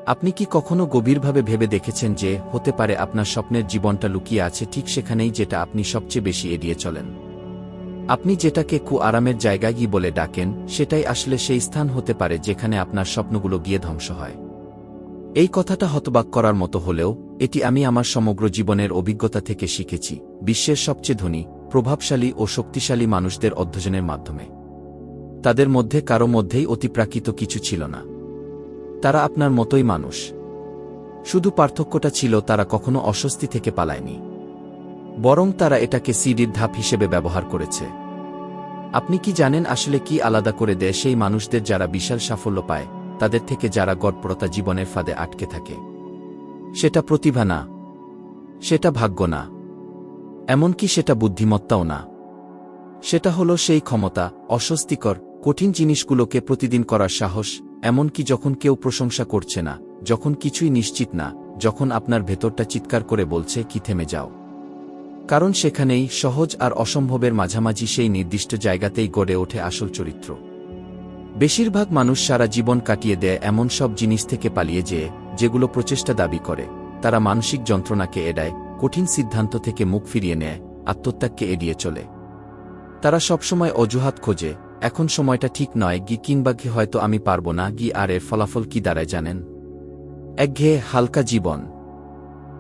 আপনি কি কখনো গভীরভাবে ভেবে দেখেছেন যে হতে পারে আপনার স্বপ্নের জীবনটা লুকিয়ে আছে ঠিক সেখানেই যেটা আপনি সবচেয়ে বেশি এড়িয়ে চলেন? আপনি যেটাকে আরামের জায়গা গিয়ে বলে ডাকেন, সেটাই আসলে সেই স্থান হতে পারে যেখানে আপনার স্বপ্নগুলো গিয়ে ধ্বংস হয়। এই কথাটা হতবাক করার মতো হলেও এটি আমি আমার সমগ্র জীবনের অভিজ্ঞতা থেকে শিখেছি, বিশ্বের সবচেয়ে ধনী, প্রভাবশালী ও শক্তিশালী মানুষদের অধ্যয়নের মাধ্যমে। তাদের মধ্যে কারো মধ্যেই অতিপ্রাকৃত কিছু ছিল না। তারা আপনার মতোই মানুষ। শুধু পার্থক্যটা ছিল তারা কখনো অস্বস্তি থেকে পালায়নি, বরং তারা এটাকে সিডির ধাপ হিসেবে ব্যবহার করেছে। আপনি কি জানেন আসলে কি আলাদা করে দেয় সেই মানুষদের যারা বিশাল সাফল্য পায় তাদের থেকে যারা গড়পড়তা জীবনের ফাঁদে আটকে থাকে? সেটা প্রতিভা না, সেটা ভাগ্য না, এমনকি সেটা বুদ্ধিমত্তাও না। সেটা হলো সেই ক্ষমতা, অস্বস্তিকর, কঠিন জিনিসগুলোকে প্রতিদিন করার সাহস, এমনকি যখন কেউ প্রশংসা করছে না, যখন কিছুই নিশ্চিত না, যখন আপনার ভেতরটা চিৎকার করে বলছে কি থেমে যাও। কারণ সেখানেই সহজ আর অসম্ভবের মাঝামাঝি সেই নির্দিষ্ট জায়গাতেই গড়ে ওঠে আসল চরিত্র। বেশিরভাগ মানুষ সারা জীবন কাটিয়ে দেয় এমন সব জিনিস থেকে পালিয়ে যেয়ে যেগুলো প্রচেষ্টা দাবি করে। তারা মানসিক যন্ত্রণাকে এড়ায়, কঠিন সিদ্ধান্ত থেকে মুখ ফিরিয়ে নেয়, আত্মত্যাগকে এড়িয়ে চলে। তারা সবসময় অজুহাত খোঁজে, এখন সময়টা ঠিক নয় কিংবা হয়তো আমি পারব না আর এর ফলাফল কি দাঁড়ায় জানেন? একঘেয়ে হালকা জীবন।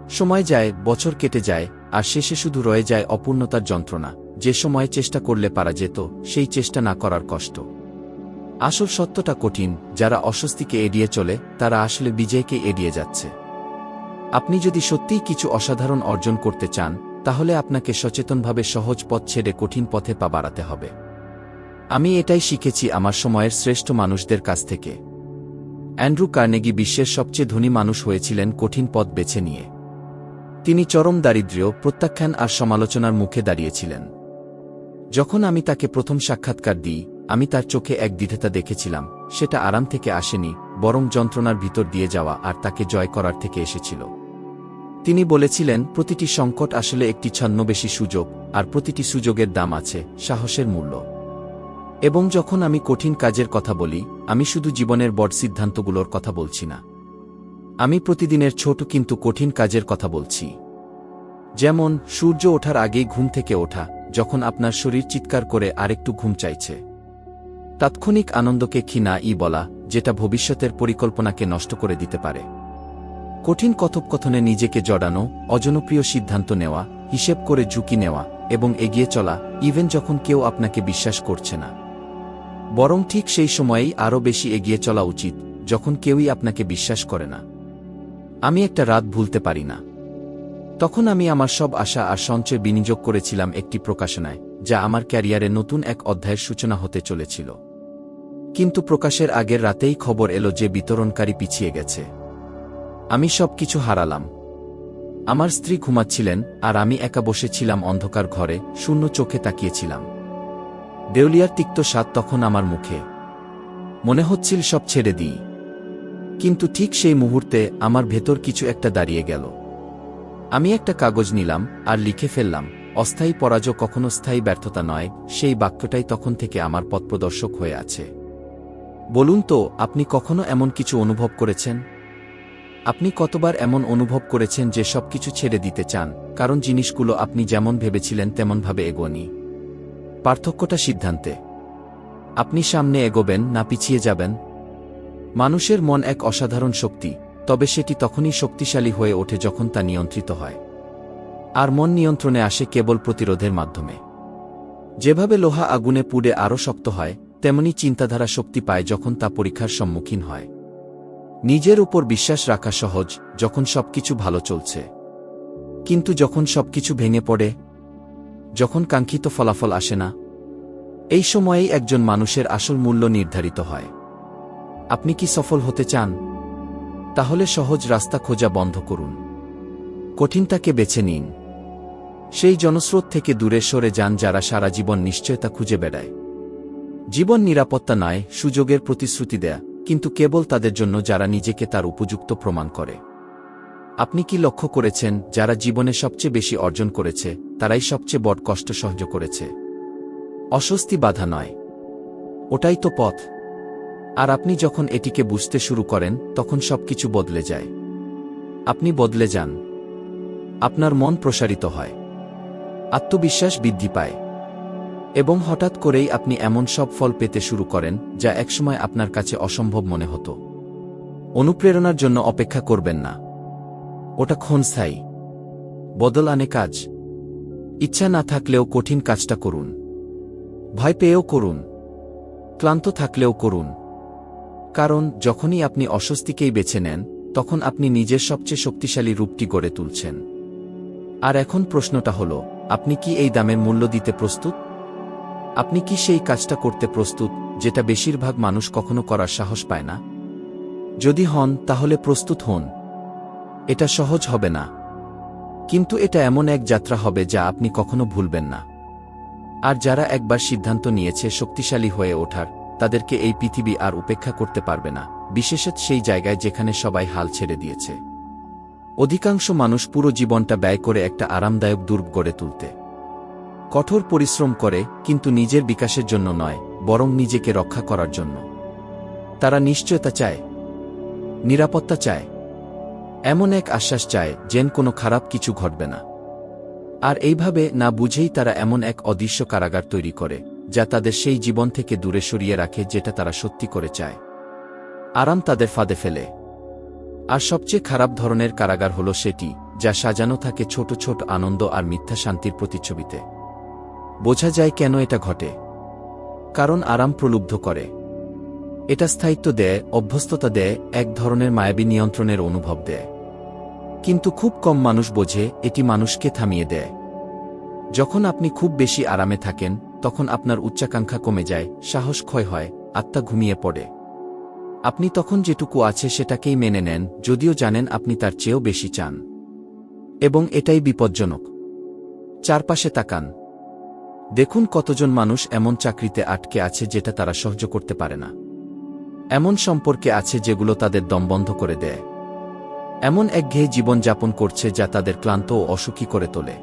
সময় যায়, বছর কেটে যায়, আর শেষে শুধু রয়ে যায় অপূর্ণতার যন্ত্রণা। যে সময়ে চেষ্টা করলে পারা যেত, সেই চেষ্টা না করার কষ্ট। আসল সত্যটা কঠিন, যারা অস্বস্তিকে এড়িয়ে চলে তারা আসলে বিজয়কে এড়িয়ে যাচ্ছে। আপনি যদি সত্যিই কিছু অসাধারণ অর্জন করতে চান, তাহলে আপনাকে সচেতনভাবে সহজ পথ ছেড়ে কঠিন পথে পা বাড়াতে হবে। আমি এটাই শিখেছি আমার সময়ের শ্রেষ্ঠ মানুষদের কাছ থেকে। অ্যান্ড্রু কার্নেগি বিশ্বের সবচেয়ে ধনী মানুষ হয়েছিলেন কঠিন পথ বেছে নিয়ে। তিনি চরম দারিদ্র্য, প্রত্যাখ্যান আর সমালোচনার মুখে দাঁড়িয়েছিলেন। যখন আমি তাকে প্রথম সাক্ষাৎকার দিই, আমি তার চোখে এক দ্বিধাতা দেখেছিলাম। সেটা আরাম থেকে আসেনি, বরং যন্ত্রণার ভিতর দিয়ে যাওয়া আর তাকে জয় করার থেকে এসেছিল। তিনি বলেছিলেন, প্রতিটি সংকট আসলে একটি ছদ্মবেশী সুযোগ, আর প্রতিটি সুযোগের দাম আছে, সাহসের মূল্য। এবং যখন আমি কঠিন কাজের কথা বলি, আমি শুধু জীবনের বড় সিদ্ধান্তগুলোর কথা বলছি না। আমি প্রতিদিনের ছোট কিন্তু কঠিন কাজের কথা বলছি। যেমন সূর্য ওঠার আগেই ঘুম থেকে ওঠা, যখন আপনার শরীর চিৎকার করে আরেকটু ঘুম চাইছে। তাৎক্ষণিক আনন্দকে না বলা, যেটা ভবিষ্যতের পরিকল্পনাকে নষ্ট করে দিতে পারে। কঠিন কথোপকথনে নিজেকে জড়ানো, অজনপ্রিয় সিদ্ধান্ত নেওয়া, হিসেব করে ঝুঁকি নেওয়া, এবং এগিয়ে চলা, ইভেন যখন কেউ আপনাকে বিশ্বাস করছে না। বরং ঠিক সেই সময়েই আরও বেশি এগিয়ে চলা উচিত, যখন কেউই আপনাকে বিশ্বাস করে না। আমি একটা রাত ভুলতে পারি না। তখন আমি আমার সব আশা আর সঞ্চয় বিনিয়োগ করেছিলাম একটি প্রকাশনায়, যা আমার ক্যারিয়ারে নতুন এক অধ্যায়ের সূচনা হতে চলেছিল। কিন্তু প্রকাশের আগের রাতেই খবর এলো যে বিতরণকারী পিছিয়ে গেছে। আমি সব কিছু হারালাম। আমার স্ত্রী ঘুমাচ্ছিলেন, আর আমি একা বসেছিলাম অন্ধকার ঘরে, শূন্য চোখে তাকিয়েছিলাম। দেউলিয়ার তিক্ত স্বাদ তখন আমার মুখে। মনে হচ্ছিল সব ছেড়ে দিই। কিন্তু ঠিক সেই মুহূর্তে আমার ভেতর কিছু একটা দাঁড়িয়ে গেল। আমি একটা কাগজ নিলাম আর লিখে ফেললাম, অস্থায়ী পরাজয় কখনো স্থায়ী ব্যর্থতা নয়। সেই বাক্যটাই তখন থেকে আমার পথপ্রদর্শক হয়ে আছে। বলুন তো, আপনি কখনো এমন কিছু অনুভব করেছেন? আপনি কতবার এমন অনুভব করেছেন যে সবকিছু ছেড়ে দিতে চান, কারণ জিনিসগুলো আপনি যেমন ভেবেছিলেন তেমনভাবে এগোয়নি? পার্থক্যটা সিদ্ধান্তে। আপনি সামনে এগোবেন না পিছিয়ে যাবেন? মানুষের মন এক অসাধারণ শক্তি, তবে সেটি তখনই শক্তিশালী হয়ে ওঠে যখন তা নিয়ন্ত্রিত হয়। আর মন নিয়ন্ত্রণে আসে কেবল প্রতিরোধের মাধ্যমে। যেভাবে লোহা আগুনে পুড়ে আরও শক্ত হয়, তেমনি চিন্তাধারা শক্তি পায় যখন তা পরীক্ষার সম্মুখীন হয়। নিজের উপর বিশ্বাস রাখা সহজ যখন সবকিছু ভালো চলছে। কিন্তু যখন সবকিছু ভেঙে পড়ে, যখন কাঙ্ক্ষিত ফলাফল আসে না, এই সময়েই একজন মানুষের আসল মূল্য নির্ধারিত হয়। আপনি কি সফল হতে চান? তাহলে সহজ রাস্তা খোঁজা বন্ধ করুন। কঠিনটাকে বেছে নিন। সেই জনস্রোত থেকে দূরে সরে যান যারা সারা জীবন নিশ্চয়তা খুঁজে বেড়ায়। জীবন নিরাপত্তা নয়, সুযোগের প্রতিশ্রুতি দেয়া, কিন্তু কেবল তাদের জন্য যারা নিজেকে তার উপযুক্ত প্রমাণ করে। আপনি কি লক্ষ্য করেছেন, যারা জীবনে সবচেয়ে বেশি অর্জন করেছে তারাই সবচেয়ে বড় কষ্ট সহ্য করেছে? অস্বস্তি বাধা নয়, ওটাই তো পথ। আর আপনি যখন এটিকে বুঝতে শুরু করেন তখন সবকিছু বদলে যায়। আপনি বদলে যান। আপনার মন প্রসারিত হয়, আত্মবিশ্বাস বৃদ্ধি পায়, এবং হঠাৎ করেই আপনি এমন সব ফল পেতে শুরু করেন যা একসময় আপনার কাছে অসম্ভব মনে হতো। অনুপ্রেরণার জন্য অপেক্ষা করবেন না, ওটা ক্ষণস্থায়ী। বদল আনে কাজ। ইচ্ছা না থাকলেও কঠিন কাজটা করুন, ভয় পেয়েও করুন, ক্লান্ত থাকলেও করুন। কারণ যখনই আপনি অস্বস্তিকেই বেছে নেন তখন আপনি নিজের সবচেয়ে শক্তিশালী রূপটি গড়ে তুলছেন। আর এখন প্রশ্নটা হলো, আপনি কি এই দামের মূল্য দিতে প্রস্তুত? আপনি কি সেই কাজটা করতে প্রস্তুত যেটা বেশিরভাগ মানুষ কখনো করার সাহস পায় না? যদি হন তাহলে প্রস্তুত হন। এটা সহজ হবে না, কিন্তু এটা এমন এক যাত্রা হবে যা আপনি কখনো ভুলবেন না। আর যারা একবার সিদ্ধান্ত নিয়েছে শক্তিশালী হয়ে ওঠার, তাদেরকে এই পৃথিবী আর উপেক্ষা করতে পারবে না, বিশেষত সেই জায়গায় যেখানে সবাই হাল ছেড়ে দিয়েছে। অধিকাংশ মানুষ পুরো জীবনটা ব্যয় করে একটা আরামদায়ক দুর্গ গড়ে তুলতে। কঠোর পরিশ্রম করে, কিন্তু নিজের বিকাশের জন্য নয়, বরং নিজেকে রক্ষা করার জন্য। তারা নিশ্চয়তা চায়, নিরাপত্তা চায়, এমন এক আশ্বাস চায় যেন কোনো খারাপ কিছু ঘটবে না। আর এইভাবে না বুঝেই তারা এমন এক অদৃশ্য কারাগার তৈরি করে যা তাদের সেই জীবন থেকে দূরে সরিয়ে রাখে যেটা তারা সত্যি করে চায়। আরাম তাদের ফাঁদে ফেলে। আর সবচেয়ে খারাপ ধরনের কারাগার হলো সেটি যা সাজানো থাকে ছোট ছোট আনন্দ আর মিথ্যা শান্তির প্রতিচ্ছবিতে। বোঝা যায় কেন এটা ঘটে। কারণ আরাম প্রলুব্ধ করে। এটা স্থায়িত্ব দেয়, অভ্যস্ততা দেয়, এক ধরনের মায়াবী নিয়ন্ত্রণের অনুভব দেয়। কিন্তু খুব কম মানুষ বোঝে এটি মানুষকে থামিয়ে দেয়। যখন আপনি খুব বেশি আরামে থাকেন তখন আপনার উচ্চাকাঙ্ক্ষা কমে যায়, সাহস ক্ষয় হয়, আত্মা ঘুমিয়ে পড়ে। আপনি তখন যেটুকু আছে সেটাকেই মেনে নেন, যদিও জানেন আপনি তার চেয়েও বেশি চান। এবং এটাই বিপজ্জনক। চারপাশে তাকান। দেখুন কতজন মানুষ এমন চাকরিতে আটকে আছে যেটা তারা সহ্য করতে পারে না। এমন সম্পর্কে আছে যেগুলো তাদের দম বন্ধ করে দেয়। এমন একঘেয়ে জীবন যাপন করছে যা তাদের ক্লান্ত ও অসুখী করে তোলে।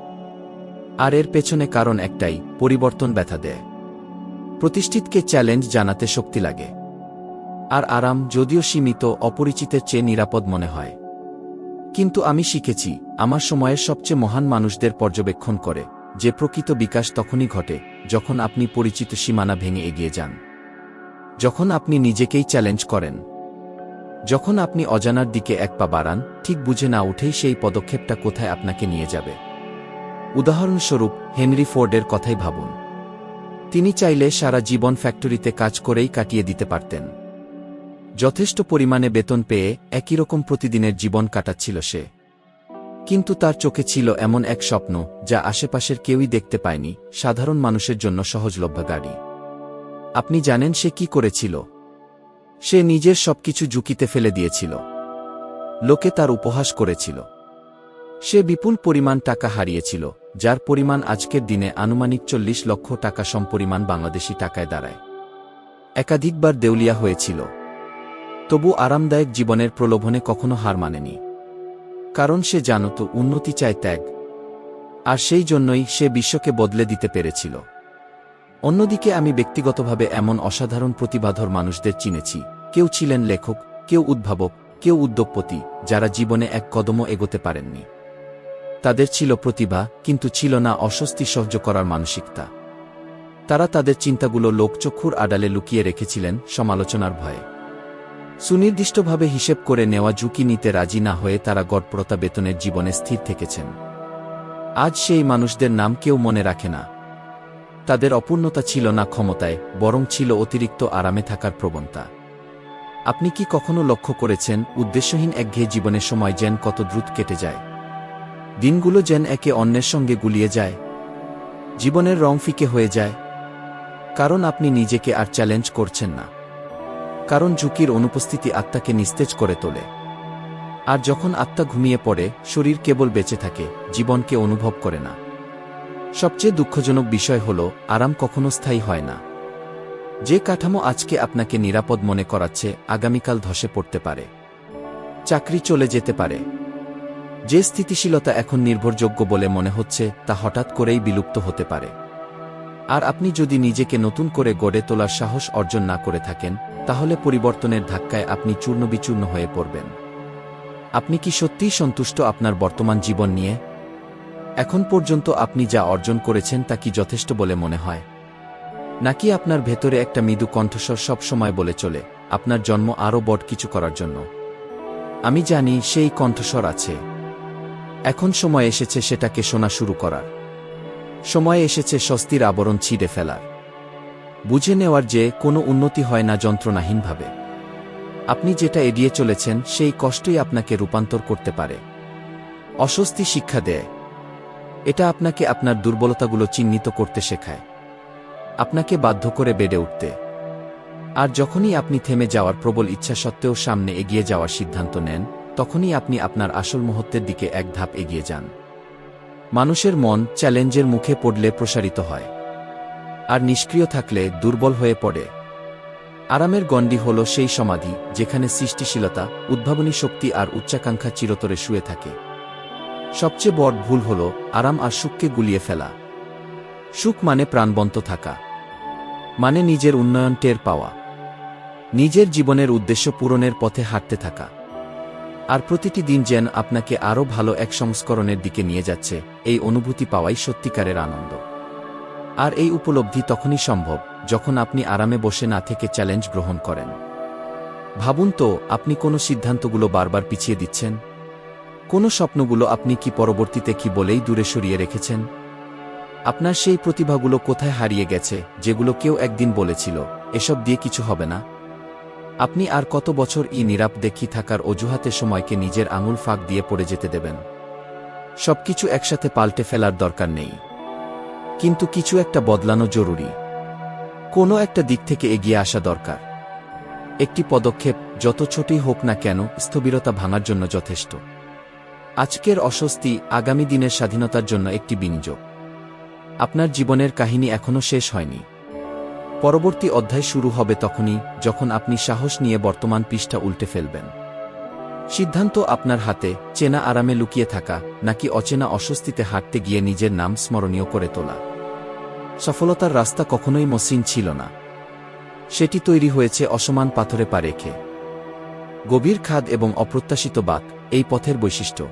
আর এর পেছনে কারণ একটাই, পরিবর্তন ব্যথা দেয়। প্রতিষ্ঠিতকে চ্যালেঞ্জ জানাতে শক্তি লাগে। আর আরাম, যদিও সীমিত, অপরিচিতের চেয়ে নিরাপদ মনে হয়। কিন্তু আমি শিখেছি আমার সময়ের সবচেয়ে মহান মানুষদের পর্যবেক্ষণ করে যে প্রকৃত বিকাশ তখনই ঘটে যখন আপনি পরিচিত সীমানা ভেঙে এগিয়ে যান, যখন আপনি নিজেকেই চ্যালেঞ্জ করেন, যখন আপনি অজানার দিকে এক পা বাড়ান, ঠিক বুঝে না উঠেই সেই পদক্ষেপটা কোথায় আপনাকে নিয়ে যাবে। উদাহরণস্বরূপ হেনরি ফোর্ডের কথাই ভাবুন। তিনি চাইলে সারা জীবন ফ্যাক্টরিতে কাজ করেই কাটিয়ে দিতে পারতেন। যথেষ্ট পরিমাণে বেতন পেয়ে একই রকম প্রতিদিনের জীবন কাটাচ্ছিল সে। কিন্তু তার চোখে ছিল এমন এক স্বপ্ন যা আশেপাশের কেউই দেখতে পায়নি, সাধারণ মানুষের জন্য সহজলভ্য গাড়ি। আপনি জানেন সে কি করেছিল? সে নিজের সবকিছু ঝুঁকিতে ফেলে দিয়েছিল। লোকে তার উপহাস করেছিল। সে বিপুল পরিমাণ টাকা হারিয়েছিল, যার পরিমাণ আজকের দিনে আনুমানিক 40 লক্ষ টাকা সমপরিমাণ বাংলাদেশি টাকায় দাঁড়ায়। একাধিকবার দেউলিয়া হয়েছিল। তবু আরামদায়ক জীবনের প্রলোভনে কখনো হার মানেনি। কারণ সে জানত উন্নতি চায় ত্যাগ। আর সেই জন্যই সে বিশ্বকে বদলে দিতে পেরেছিল। অন্যদিকে আমি ব্যক্তিগতভাবে এমন অসাধারণ প্রতিভাধর মানুষদের চিনেছি। কেউ ছিলেন লেখক, কেউ উদ্ভাবক, কেউ উদ্যোগপতি, যারা জীবনে এক কদমও এগোতে পারেননি। তাদের ছিল প্রতিভা, কিন্তু ছিল না অস্বস্তি সহ্য করার মানসিকতা। তারা তাদের চিন্তাগুলো লোকচক্ষুর আড়ালে লুকিয়ে রেখেছিলেন সমালোচনার ভয়ে। সুনির্দিষ্টভাবে হিসেব করে নেওয়া ঝুঁকি নিতে রাজি না হয়ে তারা গড়পড়তা বেতনের জীবনে স্থির থেকেছেন। আজ সেই মানুষদের নাম কেউ মনে রাখে না। তাদের অপূর্ণতা ছিল না ক্ষমতায়, বরং ছিল অতিরিক্ত আরামে থাকার প্রবণতা। আপনি কি কখনো লক্ষ্য করেছেন উদ্দেশ্যহীন একঘেয়ে জীবনের সময় যেন কত দ্রুত কেটে যায়? দিনগুলো যেন একে অন্যের সঙ্গে গুলিয়ে যায়। জীবনের রং ফিকে হয়ে যায়। কারণ আপনি নিজেকে আর চ্যালেঞ্জ করছেন না। কারণ ঝুঁকির অনুপস্থিতি আত্মাকে নিস্তেজ করে তোলে। আর যখন আত্মা ঘুমিয়ে পড়ে, শরীর কেবল বেঁচে থাকে, জীবনকে অনুভব করে না। সবচেয়ে দুঃখজনক বিষয় হল, আরাম কখনো স্থায়ী হয় না। যে কাঠামো আজকে আপনাকে নিরাপদ মনে করাচ্ছে, আগামীকাল ধসে পড়তে পারে। চাকরি চলে যেতে পারে। যে স্থিতিশীলতা এখন নির্ভরযোগ্য বলে মনে হচ্ছে, তা হঠাৎ করেই বিলুপ্ত হতে পারে। আর আপনি যদি নিজেকে নতুন করে গড়ে তোলার সাহস অর্জন না করে থাকেন, তাহলে পরিবর্তনের ধাক্কায় আপনি চূর্ণবিচূর্ণ হয়ে পড়বেন। আপনি কি সত্যিই সন্তুষ্ট আপনার বর্তমান জীবন নিয়ে? এখন পর্যন্ত আপনি যা অর্জন করেছেন তা কি যথেষ্ট বলে মনে হয়? নাকি আপনার ভেতরে একটা মৃদু কণ্ঠস্বর সব সময় বলে চলে, আপনার জন্ম আরও বড় কিছু করার জন্য? আমি জানি সেই কণ্ঠস্বর আছে। এখন সময় এসেছে সেটাকে শোনা শুরু করার। সময় এসেছে স্বস্তির আবরণ ছিঁড়ে ফেলার। বুঝে নেওয়ার যে কোনো উন্নতি হয় না যন্ত্রণাহীনভাবে। আপনি যেটা এড়িয়ে চলেছেন সেই কষ্টই আপনাকে রূপান্তর করতে পারে। অস্বস্তি শিক্ষা দেয়। এটা আপনাকে আপনার দুর্বলতাগুলো চিহ্নিত করতে শেখায়, আপনাকে বাধ্য করে বেড়ে উঠতে। আর যখনই আপনি থেমে যাওয়ার প্রবল ইচ্ছা সত্ত্বেও সামনে এগিয়ে যাওয়ার সিদ্ধান্ত নেন, তখনই আপনি আপনার আসল মুহূর্তের দিকে এক ধাপ এগিয়ে যান। মানুষের মন চ্যালেঞ্জের মুখে পড়লে প্রসারিত হয়, আর নিষ্ক্রিয় থাকলে দুর্বল হয়ে পড়ে। আরামের গণ্ডি হল সেই সমাধি যেখানে সৃষ্টিশীলতা, উদ্ভাবনী শক্তি আর উচ্চাকাঙ্ক্ষা চিরতরে শুয়ে থাকে। সবচেয়ে বড় ভুল হল আরাম আর সুখকে গুলিয়ে ফেলা। সুখ মানে প্রাণবন্ত থাকা, মানে নিজের উন্নয়ন টের পাওয়া, নিজের জীবনের উদ্দেশ্য পূরণের পথে হাঁটতে থাকা। আর প্রতিটি দিন যেন আপনাকে আরও ভালো এক সংস্করণের দিকে নিয়ে যাচ্ছে, এই অনুভূতি পাওয়াই সত্যিকারের আনন্দ। আর এই উপলব্ধি তখনই সম্ভব যখন আপনি আরামে বসে না থেকে চ্যালেঞ্জ গ্রহণ করেন। ভাবুন তো, আপনি কোনো সিদ্ধান্তগুলো বারবার পিছিয়ে দিচ্ছেন? কোনো স্বপ্নগুলো আপনি কি পরবর্তীতে কি বলেই দূরে সরিয়ে রেখেছেন? আপনার সেই প্রতিভাগুলো কোথায় হারিয়ে গেছে যেগুলো কেউ একদিন বলেছিল, এসব দিয়ে কিছু হবে না? আপনি আর কত বছর নীরব দেখি থাকার অজুহাতে সময়কে নিজের আঙুল ফাঁক দিয়ে পড়ে যেতে দেবেন? সবকিছু একসাথে পাল্টে ফেলার দরকার নেই, কিন্তু কিছু একটা বদলানো জরুরি। কোনো একটা দিক থেকে এগিয়ে আসা দরকার। একটি পদক্ষেপ, যত ছোটই হোক না কেন, স্থবিরতা ভাঙার জন্য যথেষ্ট। আজকের অস্বস্তি আগামী দিনের স্বাধীনতার জন্য একটি বিনিয়োগ। আপনার জীবনের কাহিনী এখনও শেষ হয়নি। পরবর্তী অধ্যায় শুরু হবে তখনই যখন আপনি সাহস নিয়ে বর্তমান পৃষ্ঠা উল্টে ফেলবেন। সিদ্ধান্ত আপনার হাতে, চেনা আরামে লুকিয়ে থাকা নাকি অচেনা অস্বস্তিতে হাঁটতে গিয়ে নিজের নাম স্মরণীয় করে তোলা। সফলতার রাস্তা কখনোই মসৃণ ছিল না। সেটি তৈরি হয়েছে অসমান পাথরে পা রেখে। গভীর খাদ এবং অপ্রত্যাশিত বাঁক এই পথের বৈশিষ্ট্য।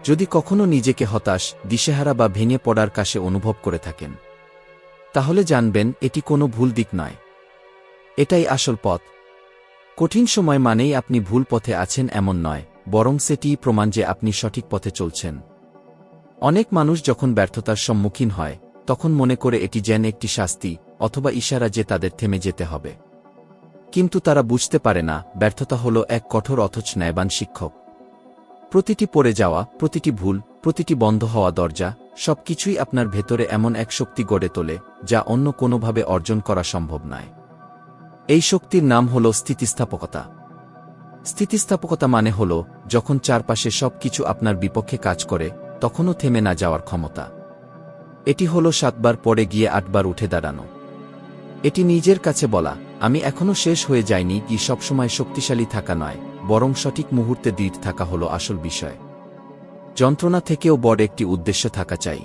যদি কখনো নিজেকে হতাশ, দিশেহারা বা ভেঙে পড়ার কাছে অনুভব করে থাকেন, তাহলে জানবেন এটি কোনো ভুল দিক নয়, এটাই আসল পথ। কঠিন সময় মানেই আপনি ভুল পথে আছেন এমন নয়, বরং সেটিই প্রমাণ যে আপনি সঠিক পথে চলছেন। অনেক মানুষ যখন ব্যর্থতার সম্মুখীন হয়, তখন মনে করে এটি যেন একটি শাস্তি অথবা ইশারা যে তাদের থেমে যেতে হবে। কিন্তু তারা বুঝতে পারে না, ব্যর্থতা হল এক কঠোর অথচ ন্যায়বান শিক্ষক। প্রতিটি পড়ে যাওয়া, প্রতিটি ভুল, প্রতিটি বন্ধ হওয়া দরজা, সবকিছুই আপনার ভেতরে এমন এক শক্তি গড়ে তোলে যা অন্য কোনোভাবে অর্জন করা সম্ভব নয়। এই শক্তির নাম হল স্থিতিস্থাপকতা। স্থিতিস্থাপকতা মানে হল যখন চারপাশে সবকিছু আপনার বিপক্ষে কাজ করে, তখনও থেমে না যাওয়ার ক্ষমতা। এটি হল 7 বার পড়ে গিয়ে 8 বার উঠে দাঁড়ানো। এটি নিজের কাছে বলা, আমি এখনও শেষ হয়ে যাইনি। কি সবসময় শক্তিশালী থাকা নয়, বরং সঠিক মুহূর্তে দৃঢ় থাকা হল আসল বিষয়। যন্ত্রণা থেকেও বড় একটি উদ্দেশ্য থাকা চাই।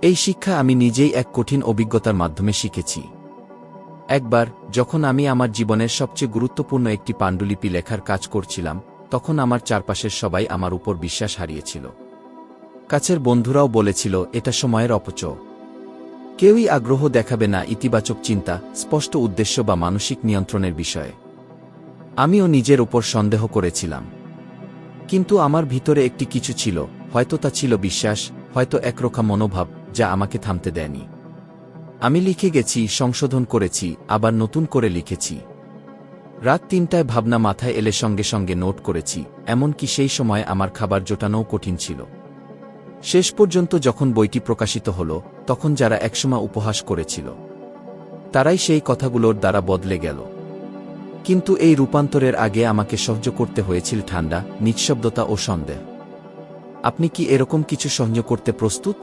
এই শিক্ষা আমি নিজেই এক কঠিন অভিজ্ঞতার মাধ্যমে শিখেছি। একবার যখন আমি আমার জীবনের সবচেয়ে গুরুত্বপূর্ণ একটি পাণ্ডুলিপি লেখার কাজ করছিলাম, তখন আমার চারপাশের সবাই আমার উপর বিশ্বাস হারিয়েছিল। কাছের বন্ধুরাও বলেছিল এটা সময়ের অপচয়। কেউই আগ্রহ দেখাবে না ইতিবাচক চিন্তা, স্পষ্ট উদ্দেশ্য বা মানসিক নিয়ন্ত্রণের বিষয়ে। আমিও নিজের উপর সন্দেহ করেছিলাম। কিন্তু আমার ভিতরে একটি কিছু ছিল, হয়তো তা ছিল বিশ্বাস, হয়তো একরোখা মনোভাব, যা আমাকে থামতে দেয়নি। আমি লিখে গেছি, সংশোধন করেছি, আবার নতুন করে লিখেছি। রাত 3টায় ভাবনা মাথায় এলে সঙ্গে সঙ্গে নোট করেছি, এমনকি সেই সময় আমার খাবার জোটানোও কঠিন ছিল। শেষ পর্যন্ত যখন বইটি প্রকাশিত হল, তখন যারা একসময় উপহাস করেছিল, তারাই সেই কথাগুলোর দ্বারা বদলে গেল। কিন্তু এই রূপান্তরের আগে আমাকে সহ্য করতে হয়েছিল ঠান্ডা, নিঃশব্দতা ও সন্দেহ। আপনি কি এরকম কিছু সহ্য করতে প্রস্তুত?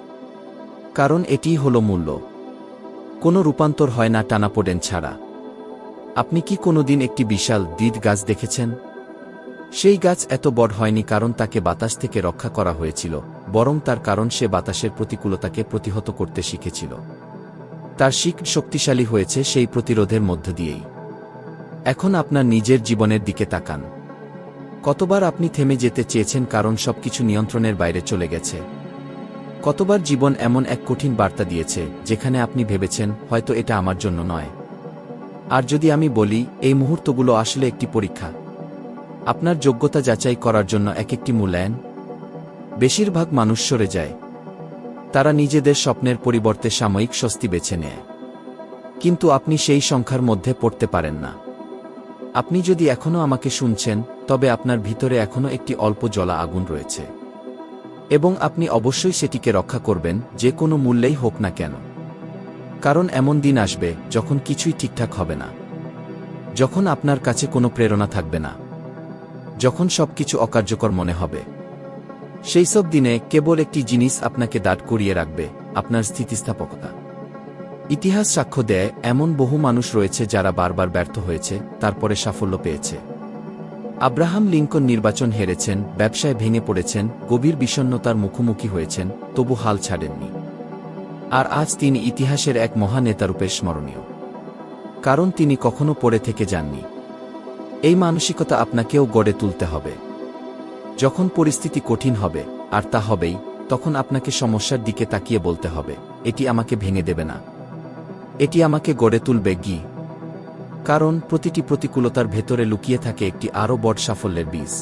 কারণ এটিই হল মূল্য। কোনো রূপান্তর হয় না টানাপোড়েন ছাড়া। আপনি কি কোনোদিন একটি বিশাল দৃঢ় গাছ দেখেছেন? সেই গাছ এত বড় হয়নি কারণ তাকে বাতাস থেকে রক্ষা করা হয়েছিল, বরং তার কারণ সে বাতাসের প্রতিকূলতাকে প্রতিহত করতে শিখেছিল। তার শিক শক্তিশালী হয়েছে সেই প্রতিরোধের মধ্য দিয়েই। এখন আপনার নিজের জীবনের দিকে তাকান। কতবার আপনি থেমে যেতে চেয়েছেন কারণ সবকিছু নিয়ন্ত্রণের বাইরে চলে গেছে? কতবার জীবন এমন এক কঠিন বার্তা দিয়েছে যেখানে আপনি ভেবেছেন হয়তো এটা আমার জন্য নয়? আর যদি আমি বলি এই মুহূর্তগুলো আসলে একটি পরীক্ষা, আপনার যোগ্যতা যাচাই করার জন্য একটি মূল্যায়ন। বেশিরভাগ মানুষ সরে যায়। তারা নিজেদের স্বপ্নের পরিবর্তে সাময়িক স্বস্তি বেছে নেয়। কিন্তু আপনি সেই সংখ্যার মধ্যে পড়তে পারেন না। আপনি যদি এখনও আমাকে শুনছেন, তবে আপনার ভিতরে এখনও একটি অল্প জ্বলা আগুন রয়েছে। এবং আপনি অবশ্যই সেটিকে রক্ষা করবেন, যে কোনো মূল্যেই হোক না কেন। কারণ এমন দিন আসবে যখন কিছুই ঠিকঠাক হবে না, যখন আপনার কাছে কোনো প্রেরণা থাকবে না, যখন সবকিছু অকার্যকর মনে হবে। সেই সব দিনে কেবল একটি জিনিস আপনাকে দাঁড় করিয়ে রাখবে, আপনার স্থিতিস্থাপকতা। ইতিহাস সাক্ষ্য দেয় এমন বহু মানুষ রয়েছে যারা বারবার ব্যর্থ হয়েছে, তারপরে সাফল্য পেয়েছে। আব্রাহাম লিঙ্কন নির্বাচন হেরেছেন, ব্যবসায় ভেঙে পড়েছেন, গভীর বিষণ্ণতার মুখোমুখি হয়েছেন, তবু হাল ছাড়েননি। আর আজ তিনি ইতিহাসের এক মহা নেতারূপে স্মরণীয়। কারণ তিনি কখনো পড়ে থেকে যাননি। এই মানসিকতা আপনাকেও গড়ে তুলতে হবে। যখন পরিস্থিতি কঠিন হবে, আর তা হবেই, তখন আপনাকে সমস্যার দিকে তাকিয়ে বলতে হবে, এটি আমাকে ভেঙে দেবে না, এটি আমাকে গড়ে তুলবে কি। কারণ প্রতিটি প্রতিকূলতার ভেতরে লুকিয়ে থাকে একটি আরও বড় সাফল্যের বীজ।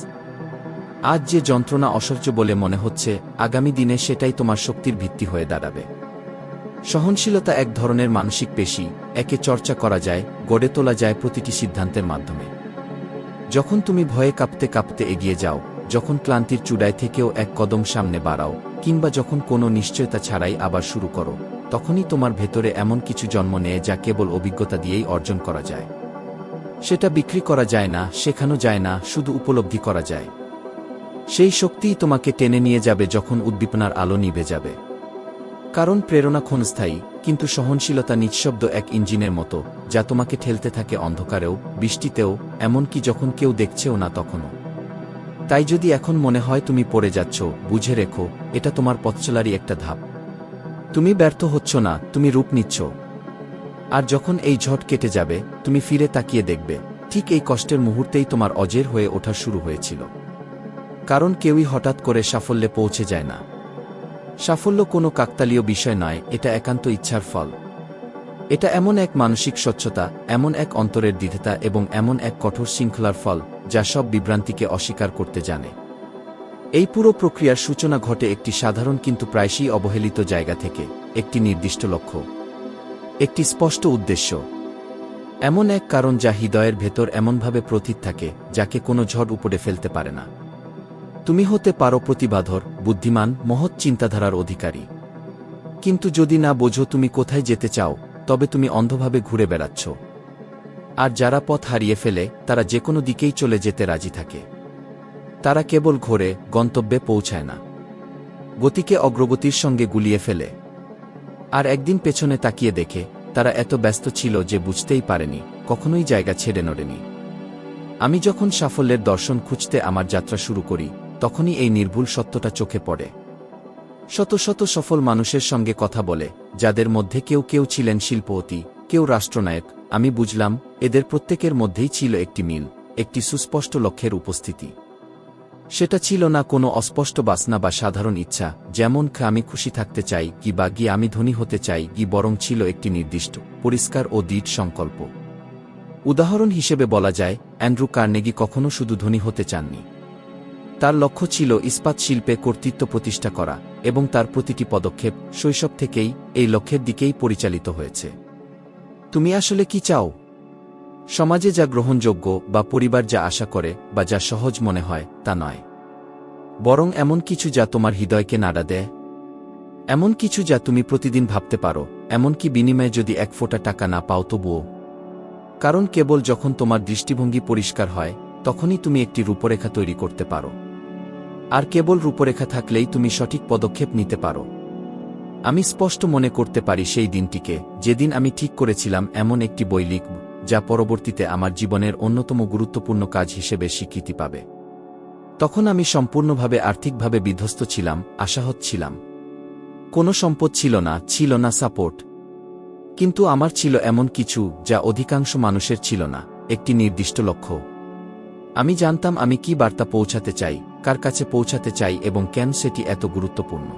আজ যে যন্ত্রণা অসহ্য বলে মনে হচ্ছে, আগামী দিনে সেটাই তোমার শক্তির ভিত্তি হয়ে দাঁড়াবে। সহনশীলতা এক ধরনের মানসিক পেশি, একে চর্চা করা যায়, গড়ে তোলা যায় প্রতিটি সিদ্ধান্তের মাধ্যমে। যখন তুমি ভয়ে কাঁপতে কাঁপতে এগিয়ে যাও, যখন ক্লান্তির চূড়ায় থেকেও এক কদম সামনে বাড়াও, কিংবা যখন কোনো নিশ্চয়তা ছাড়াই আবার শুরু করো, তখনই তোমার ভেতরে এমন কিছু জন্ম নেয় যা কেবল অভিজ্ঞতা দিয়েই অর্জন করা যায়। সেটা বিক্রি করা যায় না, শেখানো যায় না, শুধু উপলব্ধি করা যায়। সেই শক্তিই তোমাকে টেনে নিয়ে যাবে যখন উদ্দীপনার আলো নিভে যাবে। কারণ প্রেরণা ক্ষণস্থায়ী, কিন্তু সহনশীলতা নিঃশব্দ এক ইঞ্জিনের মতো, যা তোমাকে ঠেলতে থাকে অন্ধকারেও, বৃষ্টিতেও, এমনকি যখন কেউ দেখছেও না তখনও। তাই যদি এখন মনে হয় তুমি পড়ে যাচ্ছ, বুঝে রেখো, এটা তোমার পথচলারই একটা ধাপ। তুমি ব্যর্থ হচ্ছ না, তুমি রূপ নিচ্ছ। আর যখন এই ঝড় কেটে যাবে, তুমি ফিরে তাকিয়ে দেখবে, ঠিক এই কষ্টের মুহূর্তেই তোমার অজের হয়ে ওঠা শুরু হয়েছিল। কারণ কেউই হঠাৎ করে সাফল্যে পৌঁছে যায় না। সাফল্য কোনো কাকতালীয় বিষয় নয়, এটা একান্ত ইচ্ছার ফল। এটা এমন এক মানসিক স্বচ্ছতা, এমন এক অন্তরের দৃঢ়তা এবং এমন এক কঠোর শৃঙ্খলার ফল, যা সব বিভ্রান্তিকে অস্বীকার করতে জানে। এই পুরো প্রক্রিয়ার সূচনা ঘটে একটি সাধারণ কিন্তু প্রায়শই অবহেলিত জায়গা থেকে, একটি নির্দিষ্ট লক্ষ্য, একটি স্পষ্ট উদ্দেশ্য। এমন এক কারণ যা হৃদয়ের ভেতর এমনভাবে প্রথিত থাকে, যাকে কোনো ঝড় উপড়ে ফেলতে পারে না। তুমি হতে পারো প্রতিভাধর, বুদ্ধিমান, মহৎ চিন্তাধারার অধিকারী। কিন্তু যদি না বোঝো তুমি কোথায় যেতে চাও, তবে তুমি অন্ধভাবে ঘুরে বেড়াচ্ছ। আর যারা পথ হারিয়ে ফেলে, তারা যে কোনো দিকেই চলে যেতে রাজি থাকে। তারা কেবল ঘোরে, গন্তব্যে পৌঁছায় না। গতিকে অগ্রগতির সঙ্গে গুলিয়ে ফেলে। আর একদিন পেছনে তাকিয়ে দেখে, তারা এত ব্যস্ত ছিল যে বুঝতেই পারেনি, কখনোই জায়গা ছেড়ে নড়েনি। আমি যখন সাফল্যের দর্শন খুঁজতে আমার যাত্রা শুরু করি, তখনই এই নির্ভুল সত্যটা চোখে পড়ে। শত শত সফল মানুষের সঙ্গে কথা বলে, যাদের মধ্যে কেউ কেউ ছিলেন শিল্পপতি, কেউ রাষ্ট্রনায়ক, আমি বুঝলাম, এদের প্রত্যেকের মধ্যেই ছিল একটি মিল, একটি সুস্পষ্ট লক্ষ্যের উপস্থিতি। সেটা ছিল না কোনো অস্পষ্ট বাসনা বা সাধারণ ইচ্ছা, যেমন আমি খুশি থাকতে চাই কি বা গি আমি ধনী হতে চাই কি, বরং ছিল একটি নির্দিষ্ট, পরিষ্কার ও দৃঢ় সংকল্প। উদাহরণ হিসেবে বলা যায়, অ্যান্ড্রু কার্নেগি কখনো শুধু ধনী হতে চাননি। তার লক্ষ্য ছিল ইস্পাত শিল্পে কর্তৃত্ব প্রতিষ্ঠা করা, এবং তার প্রতিটি পদক্ষেপ শৈশব থেকেই এই লক্ষ্যের দিকেই পরিচালিত হয়েছে। তুমি আসলে কি চাও? সমাজে যা গ্রহণযোগ্য বা পরিবার যা আশা করে বা যা সহজ মনে হয় তা নয়, বরং এমন কিছু যা তোমার হৃদয়কে নাড়া দেয়, এমন কিছু যা তুমি প্রতিদিন ভাবতে পারো, এমনকি বিনিময়ে যদি এক ফোঁটা টাকা না পাও তবুও। কারণ কেবল যখন তোমার দৃষ্টিভঙ্গি পরিষ্কার হয়, তখনই তুমি একটি রূপরেখা তৈরি করতে পারো। আর কেবল রূপরেখা থাকলেই তুমি সঠিক পদক্ষেপ নিতে পারো। আমি স্পষ্ট মনে করতে পারি সেই দিনটিকে, যেদিন আমি ঠিক করেছিলাম এমন একটি বই লিখব, যা পরবর্তীতে আমার জীবনের অন্যতম গুরুত্বপূর্ণ কাজ হিসেবে স্বীকৃতি পাবে। তখন আমি সম্পূর্ণভাবে আর্থিকভাবে বিধ্বস্ত ছিলাম, আশাহত ছিলাম। কোনো সম্পদ ছিল না সাপোর্ট। কিন্তু আমার ছিল এমন কিছু, যা অধিকাংশ মানুষের ছিল না, একটি নির্দিষ্ট লক্ষ্য। আমি জানতাম আমি কি বার্তা পৌঁছাতে চাই, কার কাছে পৌঁছাতে চাই এবং কেন সেটি এত গুরুত্বপূর্ণ।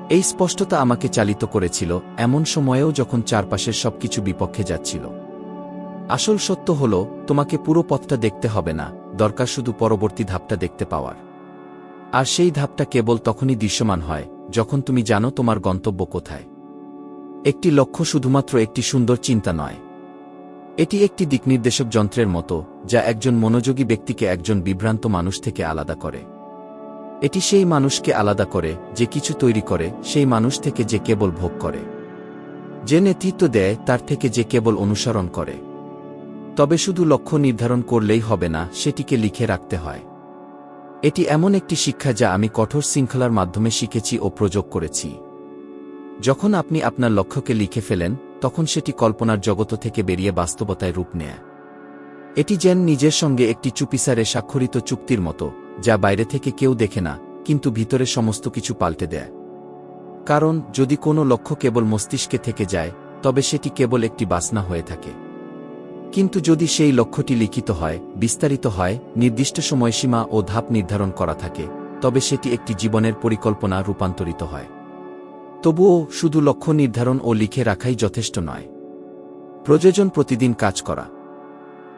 এই স্পষ্টতা আমাকে চালিত করেছিল এমন সময়েও যখন চারপাশের সবকিছু বিপক্ষে যাচ্ছিল। আসল সত্য হল, তোমাকে পুরো পথটা দেখতে হবে না, দরকার শুধু পরবর্তী ধাপটা দেখতে পাওয়ার। আর সেই ধাপটা কেবল তখনই দৃশ্যমান হয় যখন তুমি জানো তোমার গন্তব্য কোথায়। একটি লক্ষ্য শুধুমাত্র একটি সুন্দর চিন্তা নয়, এটি একটি দিকনির্দেশক যন্ত্রের মতো যা একজন মনোযোগী ব্যক্তিকে একজন বিভ্রান্ত মানুষ থেকে আলাদা করে। এটি সেই মানুষকে আলাদা করে যে কিছু তৈরি করে, সেই মানুষ থেকে যে কেবল ভোগ করে, যে নেতৃত্ব দেয় তার থেকে যে কেবল অনুসরণ করে। তবে শুধু লক্ষ্য নির্ধারণ করলেই হবে না, সেটিকে লিখে রাখতে হয়। এটি এমন একটি শিক্ষা যা আমি কঠোর শৃঙ্খলার মাধ্যমে শিখেছি ও প্রয়োগ করেছি। যখন আপনি আপনার লক্ষ্যকে লিখে ফেলেন, তখন সেটি কল্পনার জগৎ থেকে বেরিয়ে বাস্তবতায় রূপ নেয়। এটি যেন নিজের সঙ্গে একটি চুপিসারে স্বাক্ষরিত চুক্তির মতো, যা বাইরে থেকে কেউ দেখে না, কিন্তু ভিতরে সমস্ত কিছু পাল্টে দেয়। কারণ যদি কোনো লক্ষ্য কেবল মস্তিষ্কে থেকে যায়, তবে সেটি কেবল একটি বাসনা হয়ে থাকে। কিন্তু যদি সেই লক্ষ্যটি লিখিত হয়, বিস্তারিত হয়, নির্দিষ্ট সময়সীমা ও ধাপ নির্ধারণ করা থাকে, তবে সেটি একটি জীবনের পরিকল্পনা রূপান্তরিত হয়। তবুও শুধু লক্ষ্য নির্ধারণ ও লিখে রাখাই যথেষ্ট নয়। প্রয়োজন প্রতিদিন কাজ করা,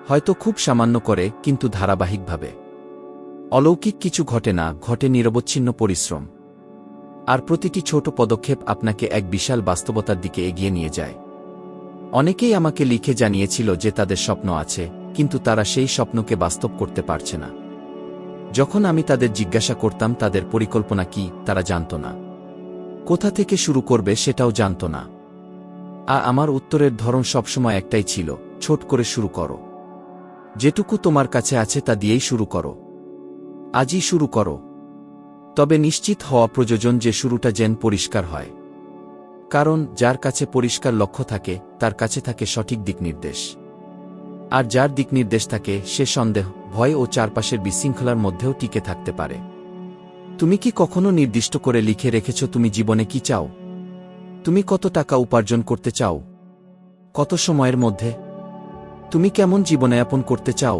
হয়তো খুব সামান্য করে, কিন্তু ধারাবাহিকভাবে। অলৌকিক কিছু ঘটে না, ঘটে নিরবচ্ছিন্ন পরিশ্রম। আর প্রতিটি ছোট পদক্ষেপ আপনাকে এক বিশাল বাস্তবতার দিকে এগিয়ে নিয়ে যায়। অনেকেই আমাকে লিখে জানিয়েছিল যে তাদের স্বপ্ন আছে, কিন্তু তারা সেই স্বপ্নকে বাস্তব করতে পারছে না। যখন আমি তাদের জিজ্ঞাসা করতাম তাদের পরিকল্পনা কি, তারা জানত না। কোথা থেকে শুরু করবে সেটাও জানত না। আমার উত্তরের ধরন সবসময় একটাই ছিল, ছোট করে শুরু করো। যেটুকু তোমার কাছে আছে তা দিয়েই শুরু করো। আজই শুরু করো। তবে নিশ্চিত হওয়া প্রয়োজন যে শুরুটা যেন পরিষ্কার হয়। কারণ যার কাছে পরিষ্কার লক্ষ্য থাকে, তার কাছে থাকে সঠিক দিকনির্দেশ। আর যার দিকনির্দেশ থাকে, সে সন্দেহ, ভয় ও চারপাশের বিশৃঙ্খলার মধ্যেও টিকে থাকতে পারে। তুমি কি কখনো নির্দিষ্ট করে লিখে রেখেছ তুমি জীবনে কি চাও? তুমি কত টাকা উপার্জন করতে চাও? কত সময়ের মধ্যে? তুমি কেমন জীবনযাপন করতে চাও?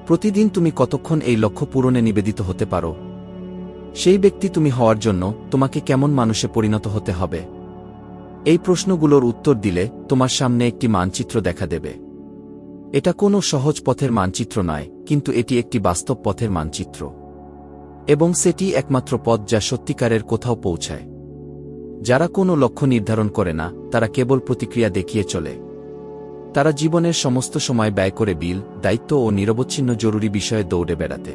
প্রতিদিন তুমি কতক্ষণ এই লক্ষ্য পূরণে নিবেদিত হতে পারো? সেই ব্যক্তি তুমি হওয়ার জন্য তোমাকে কেমন মানুষে পরিণত হতে হবে? এই প্রশ্নগুলোর উত্তর দিলে তোমার সামনে একটি মানচিত্র দেখা দেবে। এটা কোনো সহজ পথের মানচিত্র নয়, কিন্তু এটি একটি বাস্তব পথের মানচিত্র। এবং সেটি একমাত্র পথ যা সত্যিকারের কোথাও পৌঁছায়। যারা কোনো লক্ষ্য নির্ধারণ করে না, তারা কেবল প্রতিক্রিয়া দেখিয়ে চলে। তারা জীবনের সমস্ত সময় ব্যয় করে বিল, দায়িত্ব ও নিরবচ্ছিন্ন জরুরি বিষয়ে দৌড়ে বেড়াতে।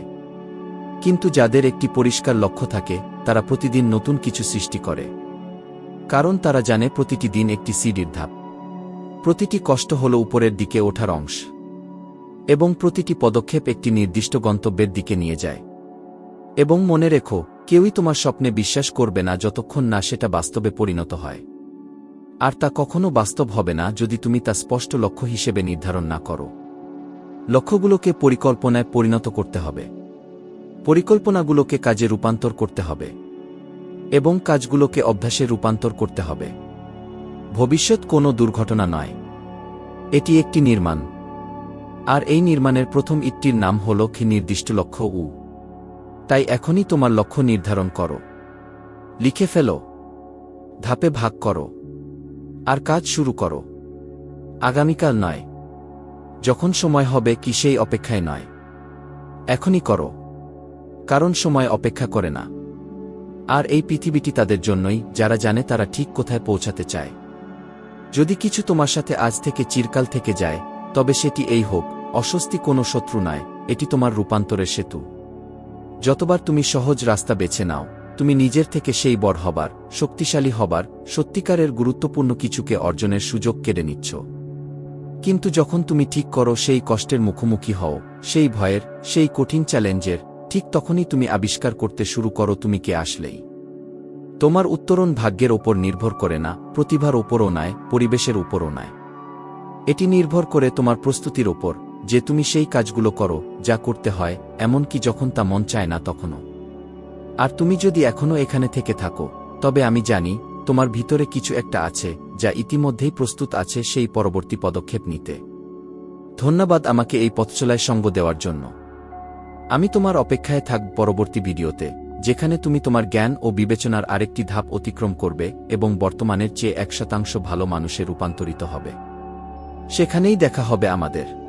কিন্তু যাদের একটি পরিষ্কার লক্ষ্য থাকে, তারা প্রতিদিন নতুন কিছু সৃষ্টি করে। কারণ তারা জানে প্রতিটি দিন একটি সিঁড়ির ধাপ, প্রতিটি কষ্ট হল উপরের দিকে ওঠার অংশ, এবং প্রতিটি পদক্ষেপ একটি নির্দিষ্ট গন্তব্যের দিকে নিয়ে যায়। এবং মনে রেখো, কেউই তোমার স্বপ্নে বিশ্বাস করবে না যতক্ষণ না সেটা বাস্তবে পরিণত হয়। আর তা কখনো বাস্তব হবে না যদি তুমি তা স্পষ্ট লক্ষ্য হিসেবে নির্ধারণ না করো। লক্ষ্যগুলোকে পরিকল্পনায় পরিণত করতে হবে, পরিকল্পনাগুলোকে কাজে রূপান্তর করতে হবে, এবং কাজগুলোকে অভ্যাসে রূপান্তর করতে হবে। ভবিষ্যৎ কোনো দুর্ঘটনা নয়, এটি একটি নির্মাণ। আর এই নির্মাণের প্রথম ইটটির নাম হল নির্দিষ্ট লক্ষ্য। তাই এখনই তোমার লক্ষ্য নির্ধারণ করো, লিখে ফেলো, ধাপে ভাগ করো, আর কাজ শুরু করো। আগামীকাল নয়, যখন সময় হবে কি সেই অপেক্ষায় নয়, এখনই করো। কারণ সময় অপেক্ষা করে না। আর এই পৃথিবীটি তাদের জন্যই যারা জানে তারা ঠিক কোথায় পৌঁছাতে চায়। যদি কিছু তোমার সাথে আজ থেকে চিরকাল থেকে যায়, তবে সেটি এই হোক, অস্বস্তি কোনো শত্রু নয়, এটি তোমার রূপান্তরের সেতু। যতবার তুমি সহজ রাস্তা বেছে নাও, তুমি নিজের থেকে সেই বড় হবার, শক্তিশালী হবার, সত্যিকারের গুরুত্বপূর্ণ কিছুকে অর্জনের সুযোগ কেড়ে নিচ্ছ। কিন্তু যখন তুমি ঠিক করো সেই কষ্টের মুখোমুখি হও, সেই ভয়ের, সেই কঠিন চ্যালেঞ্জের, ঠিক তখনই তুমি আবিষ্কার করতে শুরু করো তুমি কে আসলেই। তোমার উত্তরণ ভাগ্যের ওপর নির্ভর করে না, প্রতিভার ওপরও নয়, পরিবেশের উপরও নয়। এটি নির্ভর করে তোমার প্রস্তুতির ওপর, যে তুমি সেই কাজগুলো করো যা করতে হয়, এমনকি যখন তা মন চায় না তখনও। আর তুমি যদি এখনও এখানে থেকে থাকো, তবে আমি জানি তোমার ভিতরে কিছু একটা আছে যা ইতিমধ্যেই প্রস্তুত আছে সেই পরবর্তী পদক্ষেপ নিতে। ধন্যবাদ আমাকে এই পথচলায় সঙ্গ দেওয়ার জন্য। আমি তোমার অপেক্ষায় থাকব পরবর্তী ভিডিওতে, যেখানে তুমি তোমার জ্ঞান ও বিবেচনার আরেকটি ধাপ অতিক্রম করবে এবং বর্তমানের চেয়ে 1% ভালো মানুষে রূপান্তরিত হবে। সেখানেই দেখা হবে আমাদের।